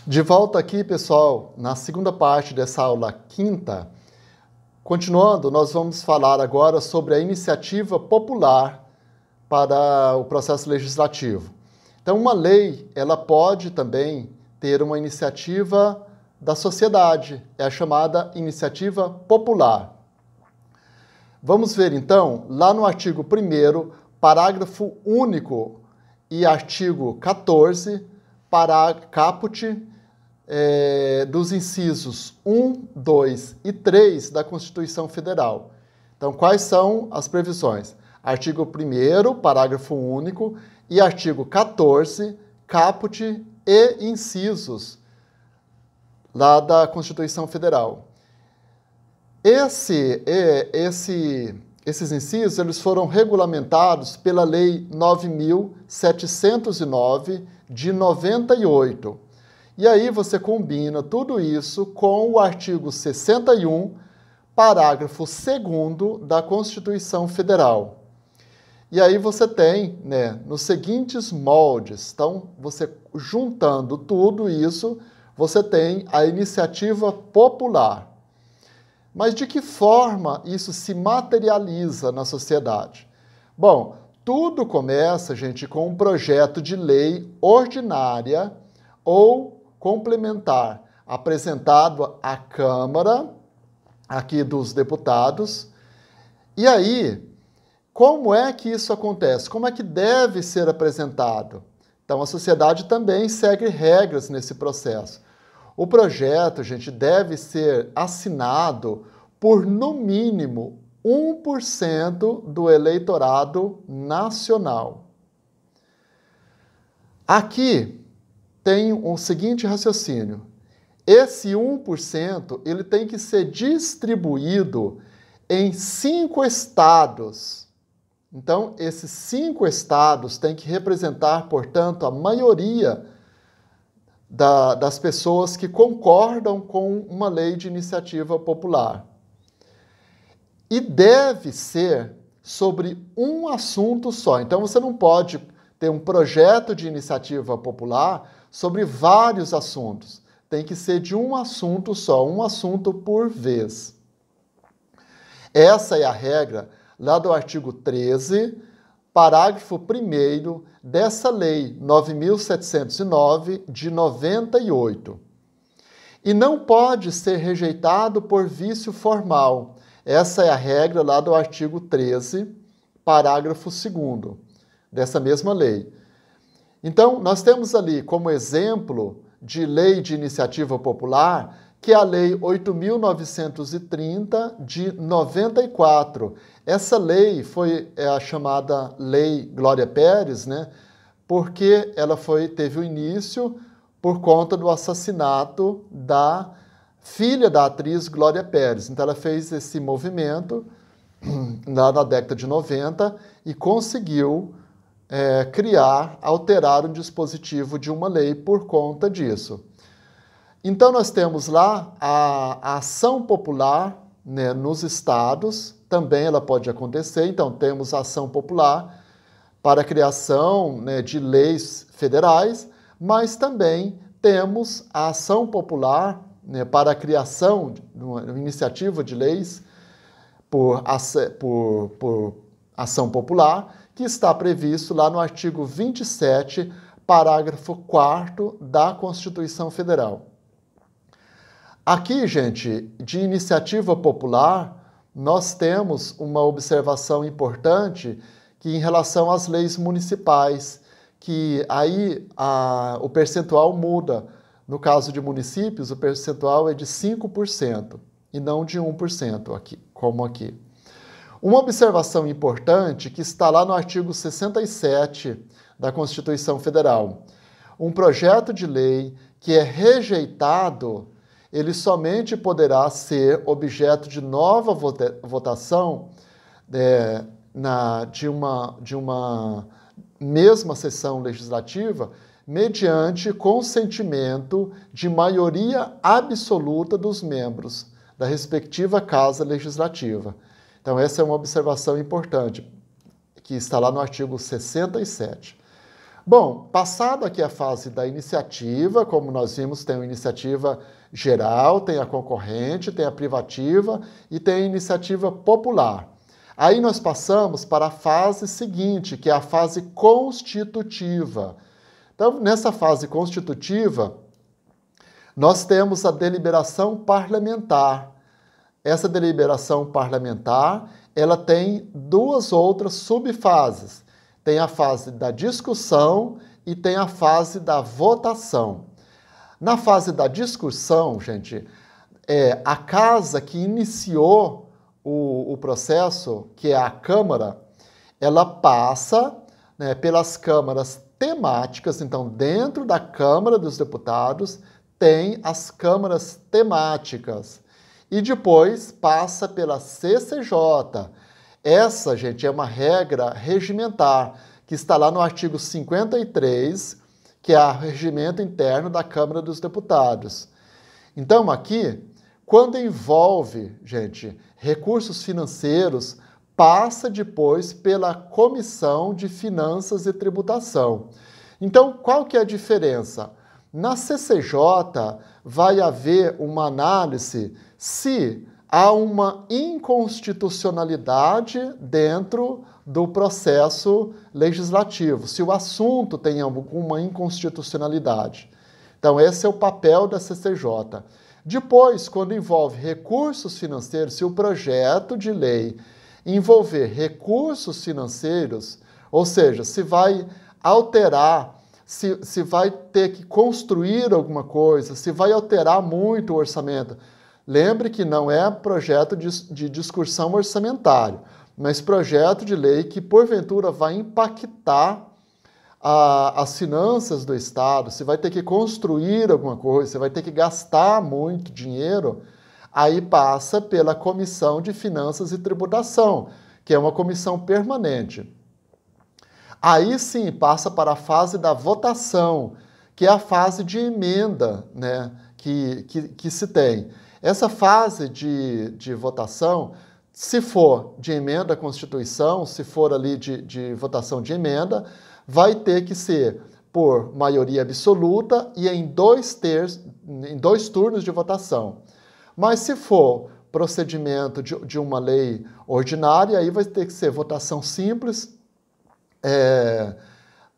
De volta aqui, pessoal, na segunda parte dessa aula quinta. Continuando, nós vamos falar agora sobre a iniciativa popular para o processo legislativo. Então, uma lei, ela pode também ter uma iniciativa da sociedade, é a chamada iniciativa popular. Vamos ver, então, lá no artigo 1º, parágrafo único e artigo 14, caput, dos incisos 1, 2 e 3 da Constituição Federal. Então, quais são as previsões? Artigo 1º, parágrafo único, e artigo 14, caput e incisos lá da Constituição Federal. Esses incisos eles foram regulamentados pela Lei 9.709, de 98. E aí você combina tudo isso com o artigo 61, parágrafo 2º da Constituição Federal. E aí você tem, nos seguintes moldes. Então, você juntando tudo isso, você tem a iniciativa popular. Mas de que forma isso se materializa na sociedade? Bom, tudo começa, gente, com um projeto de lei ordinária ou complementar, apresentado à Câmara, aqui dos deputados. E aí, como é que isso acontece? Como é que deve ser apresentado? Então, a sociedade também segue regras nesse processo. O projeto, gente, deve ser assinado por, no mínimo, 1% do eleitorado nacional. Aqui tem o seguinte raciocínio. Esse 1% ele tem que ser distribuído em 5 estados. Então, esses 5 estados têm que representar, portanto, a maioria das pessoas que concordam com uma lei de iniciativa popular. E deve ser sobre um assunto só. Então, você não pode ter um projeto de iniciativa popular sobre vários assuntos. Tem que ser de um assunto só, um assunto por vez. Essa é a regra lá do artigo 13, parágrafo 1º dessa Lei 9.709, de 98. E não pode ser rejeitado por vício formal. Essa é a regra lá do artigo 13, parágrafo 2º dessa mesma lei. Então, nós temos ali como exemplo de lei de iniciativa popular, que é a Lei 8.930, de 94. Essa lei foi a chamada Lei Glória Pérez, porque ela teve o início por conta do assassinato da filha da atriz Glória Pérez. Então, ela fez esse movimento lá na década de 90 e conseguiu alterar o dispositivo de uma lei por conta disso. Então, nós temos lá a ação popular nos estados, também ela pode acontecer. Então, temos a ação popular para a criação de leis federais, mas também temos a ação popular para a criação de uma iniciativa de leis por ação popular, que está previsto lá no artigo 27, parágrafo 4º da Constituição Federal. Aqui, gente, de iniciativa popular, nós temos uma observação importante que em relação às leis municipais, que aí o percentual muda. No caso de municípios, o percentual é de 5% e não de 1%, aqui, como aqui. Uma observação importante que está lá no artigo 67 da Constituição Federal. Um projeto de lei que é rejeitado, ele somente poderá ser objeto de nova votação de uma mesma sessão legislativa, mediante consentimento de maioria absoluta dos membros da respectiva Casa Legislativa. Então, essa é uma observação importante, que está lá no artigo 67. Bom, passado aqui a fase da iniciativa, como nós vimos, tem a iniciativa geral, tem a concorrente, tem a privativa e tem a iniciativa popular. Aí nós passamos para a fase seguinte, que é a fase constitutiva. Então, nessa fase constitutiva, nós temos a deliberação parlamentar. Essa deliberação parlamentar, ela tem duas outras subfases. Tem a fase da discussão e tem a fase da votação. Na fase da discussão, gente, a casa que iniciou o processo, que é a Câmara, ela passa, né, pelas câmaras temáticas. Então, dentro da Câmara dos Deputados, tem as câmaras temáticas. E depois passa pela CCJ. Essa, gente, é uma regra regimentar, que está lá no artigo 53, que é o regimento interno da Câmara dos Deputados. Então, aqui, quando envolve, gente, recursos financeiros, passa depois pela Comissão de Finanças e Tributação. Então, qual que é a diferença? Na CCJ vai haver uma análise se há uma inconstitucionalidade dentro do processo legislativo, se o assunto tem alguma inconstitucionalidade. Então, esse é o papel da CCJ. Depois, quando envolve recursos financeiros, se o projeto de lei envolver recursos financeiros, ou seja, se vai alterar, se vai ter que construir alguma coisa, se vai alterar muito o orçamento. Lembre que não é projeto de discussão orçamentário, mas projeto de lei que, porventura, vai impactar as finanças do Estado, se vai ter que construir alguma coisa, se vai ter que gastar muito dinheiro, aí passa pela Comissão de Finanças e Tributação, que é uma comissão permanente. Aí sim passa para a fase da votação, que é a fase de emenda, né, que se tem. Essa fase de votação, se for de emenda à Constituição, se for ali de votação de emenda, vai ter que ser por maioria absoluta e em dois turnos de votação. Mas se for procedimento de uma lei ordinária, aí vai ter que ser votação simples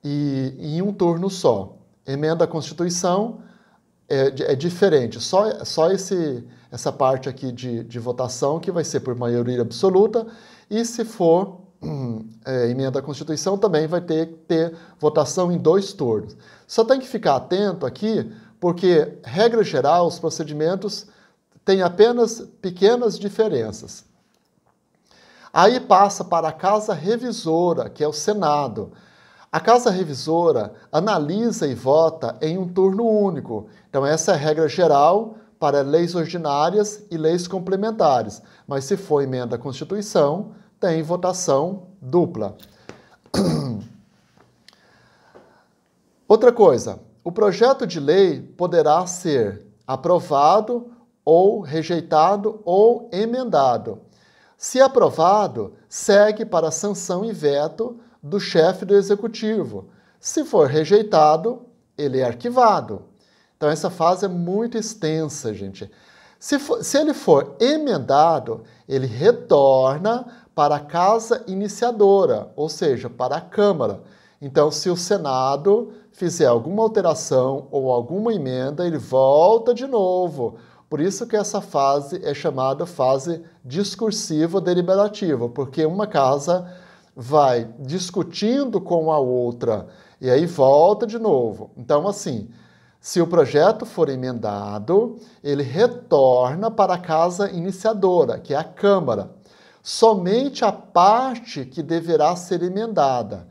e em um turno só. Emenda à Constituição é diferente, só essa parte aqui de votação que vai ser por maioria absoluta, e se for emenda à Constituição também vai ter que ter votação em dois turnos. Só tem que ficar atento aqui, porque, regra geral, os procedimentos têm apenas pequenas diferenças. Aí passa para a Casa Revisora, que é o Senado. A Casa Revisora analisa e vota em um turno único. Então, essa é a regra geral para leis ordinárias e leis complementares. Mas se for emenda à Constituição, tem votação dupla. Outra coisa, o projeto de lei poderá ser aprovado ou rejeitado ou emendado. Se aprovado, segue para sanção e veto do chefe do executivo. Se for rejeitado, ele é arquivado. Então, essa fase é muito extensa, gente. Se ele for emendado, ele retorna para a casa iniciadora, ou seja, para a Câmara. Então, se o Senado fizer alguma alteração ou alguma emenda, ele volta de novo. Por isso que essa fase é chamada fase discursiva deliberativa, porque uma casa vai discutindo com a outra e aí volta de novo. Então, assim, se o projeto for emendado, ele retorna para a casa iniciadora, que é a Câmara. Somente a parte que deverá ser emendada.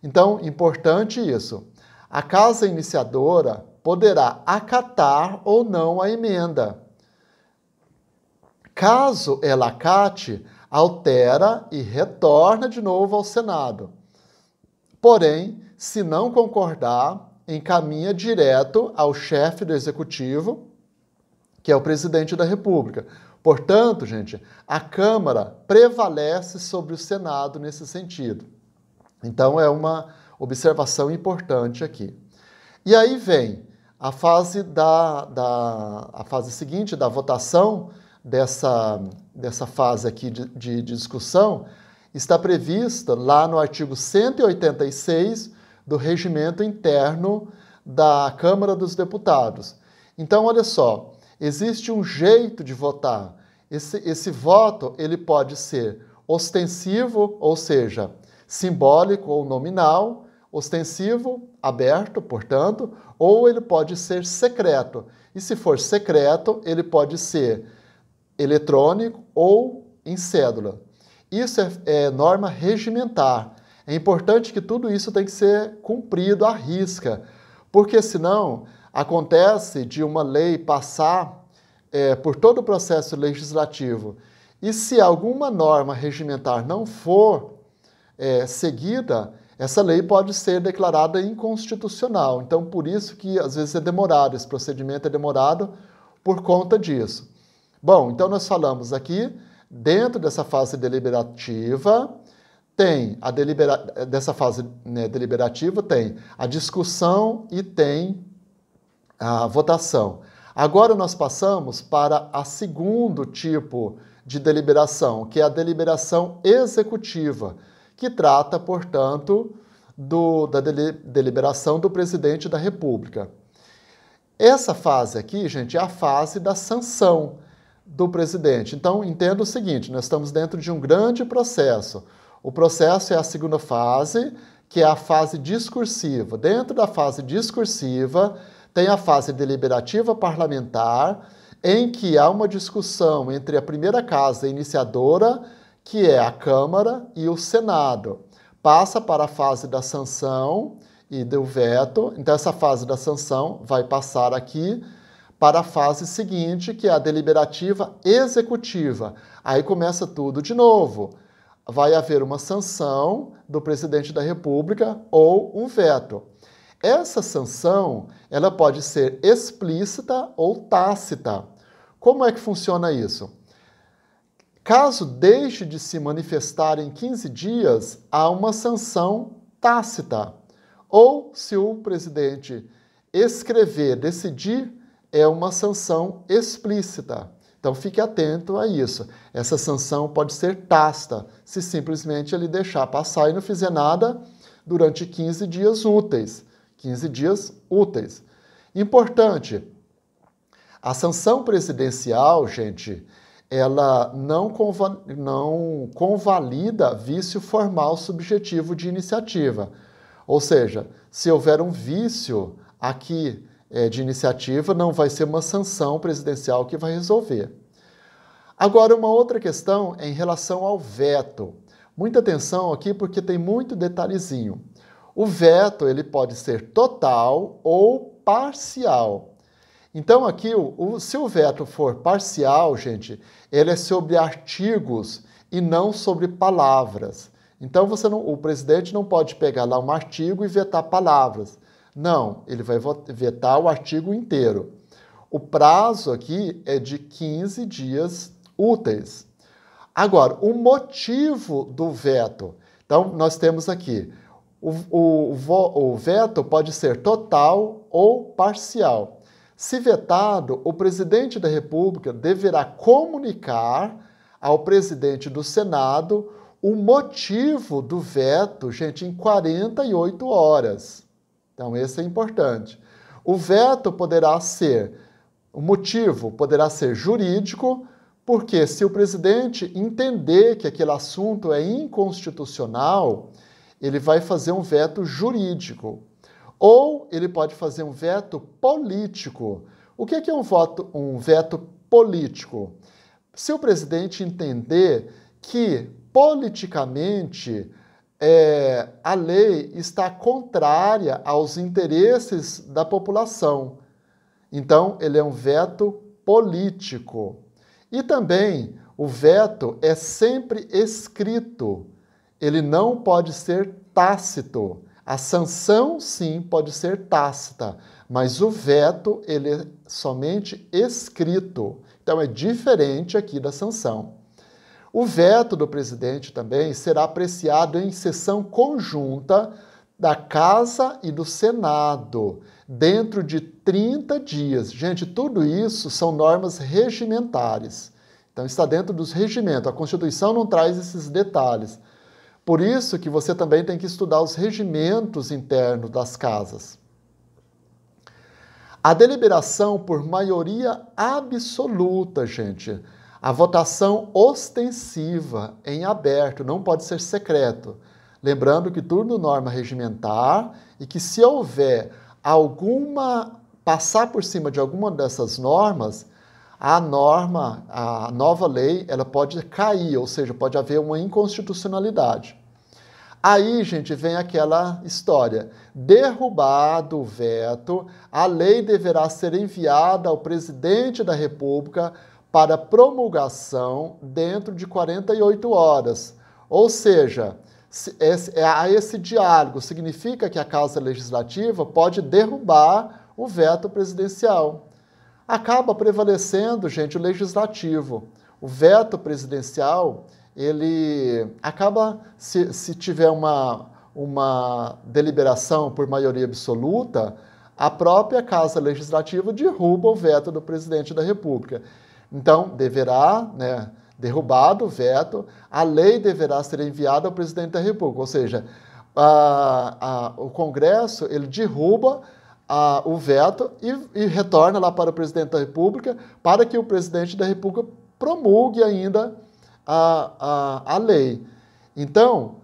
Então, importante isso. A casa iniciadora poderá acatar ou não a emenda. Caso ela acate, altera e retorna de novo ao Senado. Porém, se não concordar, encaminha direto ao chefe do Executivo, que é o presidente da República. Portanto, gente, a Câmara prevalece sobre o Senado nesse sentido. Então, é uma Observação importante aqui. E aí vem a fase a fase seguinte da votação dessa fase aqui de discussão está prevista lá no artigo 186 do Regimento Interno da Câmara dos Deputados. Então, olha só, existe um jeito de votar. Esse voto ele pode ser ostensivo, ou seja, simbólico ou nominal, ostensivo, aberto, portanto, ou ele pode ser secreto. E se for secreto, ele pode ser eletrônico ou em cédula. Isso é norma regimentar. É importante que tudo isso tem que ser cumprido à risca, porque senão acontece de uma lei passar por todo o processo legislativo e se alguma norma regimentar não for seguida, essa lei pode ser declarada inconstitucional. Então, por isso que às vezes é demorado, esse procedimento é demorado por conta disso. Bom, então nós falamos aqui, dentro dessa fase deliberativa, dessa fase deliberativa tem a discussão e tem a votação. Agora nós passamos para o segundo tipo de deliberação, que é a deliberação executiva, que trata, portanto, da deliberação do presidente da República. Essa fase aqui, gente, é a fase da sanção do presidente. Então, entenda o seguinte, nós estamos dentro de um grande processo. O processo é a segunda fase, que é a fase discursiva. Dentro da fase discursiva, tem a fase deliberativa parlamentar, em que há uma discussão entre a primeira casa iniciadora, que é a Câmara, e o Senado. Passa para a fase da sanção e do veto. Então, essa fase da sanção vai passar aqui para a fase seguinte, que é a deliberativa executiva. Aí começa tudo de novo. Vai haver uma sanção do presidente da República ou um veto. Essa sanção, ela pode ser explícita ou tácita. Como é que funciona isso? Caso deixe de se manifestar em 15 dias, há uma sanção tácita. Ou, se o presidente escrever, decidir, é uma sanção explícita. Então, fique atento a isso. Essa sanção pode ser tácita, se simplesmente ele deixar passar e não fizer nada durante 15 dias úteis. 15 dias úteis. Importante, a sanção presidencial, gente, ela não convalida vício formal subjetivo de iniciativa. Ou seja, se houver um vício aqui de iniciativa, não vai ser uma sanção presidencial que vai resolver. Agora, uma outra questão é em relação ao veto. Muita atenção aqui porque tem muito detalhezinho. O veto ele pode ser total ou parcial. Então, aqui, se o veto for parcial, gente, ele é sobre artigos e não sobre palavras. Então, o presidente não pode pegar lá um artigo e vetar palavras. Não, ele vai vetar o artigo inteiro. O prazo aqui é de 15 dias úteis. Agora, o motivo do veto. Então, nós temos aqui, o veto pode ser total ou parcial. Se vetado, o presidente da República deverá comunicar ao presidente do Senado o motivo do veto, gente, em 48 horas. Então, esse é importante. O veto o motivo poderá ser jurídico, porque se o presidente entender que aquele assunto é inconstitucional, ele vai fazer um veto jurídico. Ou ele pode fazer um veto político. O que é um veto político? Se o presidente entender que politicamente a lei está contrária aos interesses da população, então ele é um veto político. E também o veto é sempre escrito, ele não pode ser tácito. A sanção, sim, pode ser tácita, mas o veto, ele é somente escrito. Então, é diferente aqui da sanção. O veto do presidente também será apreciado em sessão conjunta, da Casa e do Senado, dentro de 30 dias. Gente, tudo isso são normas regimentares. Então, está dentro dos regimentos. A Constituição não traz esses detalhes. Por isso que você também tem que estudar os regimentos internos das casas. A deliberação por maioria absoluta, gente. A votação ostensiva, em aberto, não pode ser secreto. Lembrando que tudo norma regimentar e que se houver passar por cima de alguma dessas normas, a nova lei, ela pode cair, ou seja, pode haver uma inconstitucionalidade. Aí, gente, vem aquela história. Derrubado o veto, a lei deverá ser enviada ao presidente da República para promulgação dentro de 48 horas. Ou seja, esse diálogo significa que a Casa Legislativa pode derrubar o veto presidencial. Acaba prevalecendo, gente, o legislativo. O veto presidencial, ele acaba, se tiver uma deliberação por maioria absoluta, a própria Casa Legislativa derruba o veto do presidente da República. Então, deverá, derrubado o veto, a lei deverá ser enviada ao presidente da República. Ou seja, o Congresso, ele derruba o veto e retorna lá para o presidente da República para que o presidente da República promulgue ainda a lei. Então,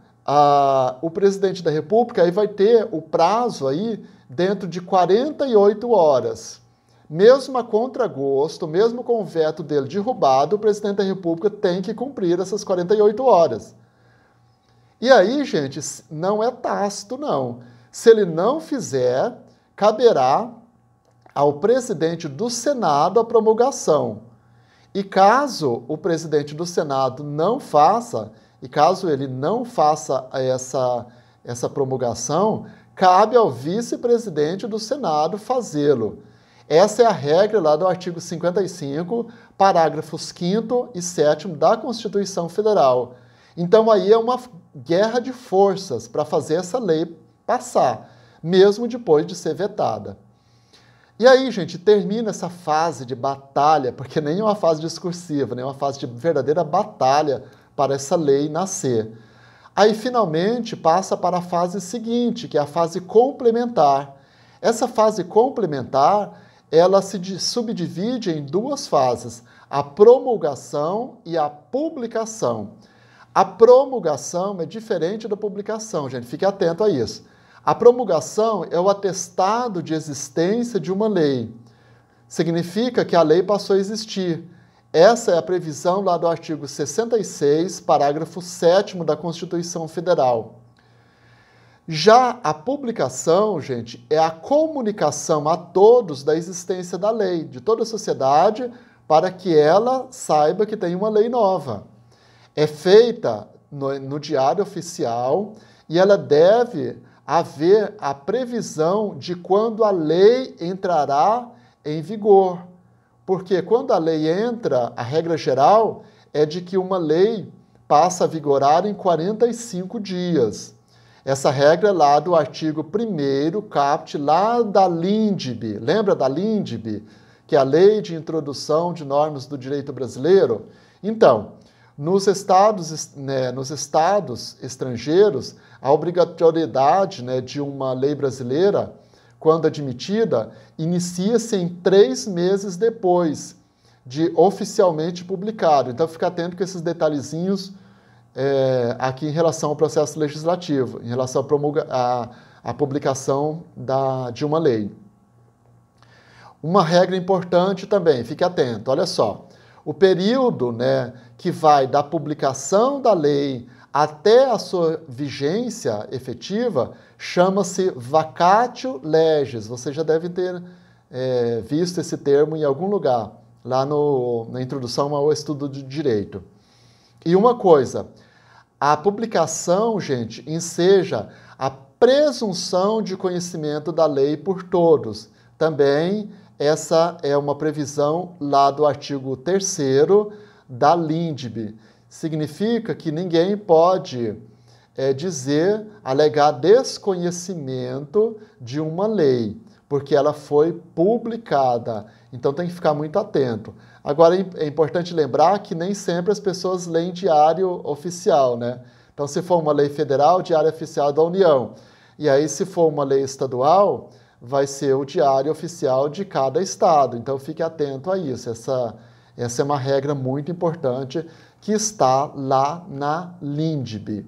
o presidente da República aí vai ter o prazo aí dentro de 48 horas. Mesmo a contragosto, mesmo com o veto dele derrubado, o presidente da República tem que cumprir essas 48 horas. E aí, gente, não é tácito, não. Se ele não fizer, caberá ao presidente do Senado a promulgação. E caso o presidente do Senado não faça, e caso ele não faça essa promulgação, cabe ao vice-presidente do Senado fazê-lo. Essa é a regra lá do artigo 55, parágrafos 5º e 7º da Constituição Federal. Então aí é uma guerra de forças para fazer essa lei passar, mesmo depois de ser vetada. E aí, gente, termina essa fase de batalha, porque nem é uma fase discursiva, nem é uma fase de verdadeira batalha para essa lei nascer. Aí, finalmente, passa para a fase seguinte, que é a fase complementar. Essa fase complementar, ela se subdivide em duas fases, a promulgação e a publicação. A promulgação é diferente da publicação, gente, fique atento a isso. A promulgação é o atestado de existência de uma lei. Significa que a lei passou a existir. Essa é a previsão lá do artigo 66, parágrafo 7º da Constituição Federal. Já a publicação, gente, é a comunicação a todos da existência da lei, de toda a sociedade, para que ela saiba que tem uma lei nova. É feita no Diário Oficial e ela deve haver a previsão de quando a lei entrará em vigor. Porque quando a lei entra, a regra geral é de que uma lei passa a vigorar em 45 dias. Essa regra é lá do artigo 1º, caput, lá da LINDB. Lembra da LINDB? Que é a Lei de Introdução de Normas do Direito Brasileiro? Então, nos estados estrangeiros, a obrigatoriedade de uma lei brasileira, quando admitida, inicia-se em 3 meses depois de oficialmente publicado. Então, fica atento com esses detalhezinhos aqui em relação ao processo legislativo, em relação à publicação de uma lei. Uma regra importante também, fique atento, olha só. O período que vai da publicação da lei até a sua vigência efetiva chama-se vacatio legis. Você já deve ter visto esse termo em algum lugar, lá na introdução ao estudo de direito. E uma coisa, a publicação, gente, enseja a presunção de conhecimento da lei por todos. Também essa é uma previsão lá do artigo 3º da LINDB. Significa que ninguém pode é dizer, alegar desconhecimento de uma lei, porque ela foi publicada. Então tem que ficar muito atento. Agora é importante lembrar que nem sempre as pessoas leem diário oficial, né? Então se for uma lei federal, diário oficial da União. E aí se for uma lei estadual, vai ser o diário oficial de cada estado. Então fique atento a isso. Essa é uma regra muito importante que está lá na LINDB.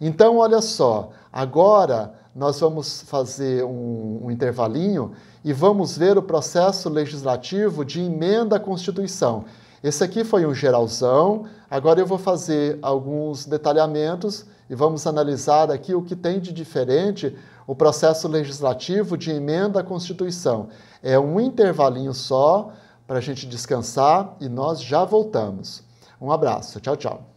Então, olha só, agora nós vamos fazer um intervalinho e vamos ver o processo legislativo de emenda à Constituição. Esse aqui foi um geralzão, agora eu vou fazer alguns detalhamentos e vamos analisar aqui o que tem de diferente o processo legislativo de emenda à Constituição. É um intervalinho só para a gente descansar e nós já voltamos. Um abraço, tchau, tchau.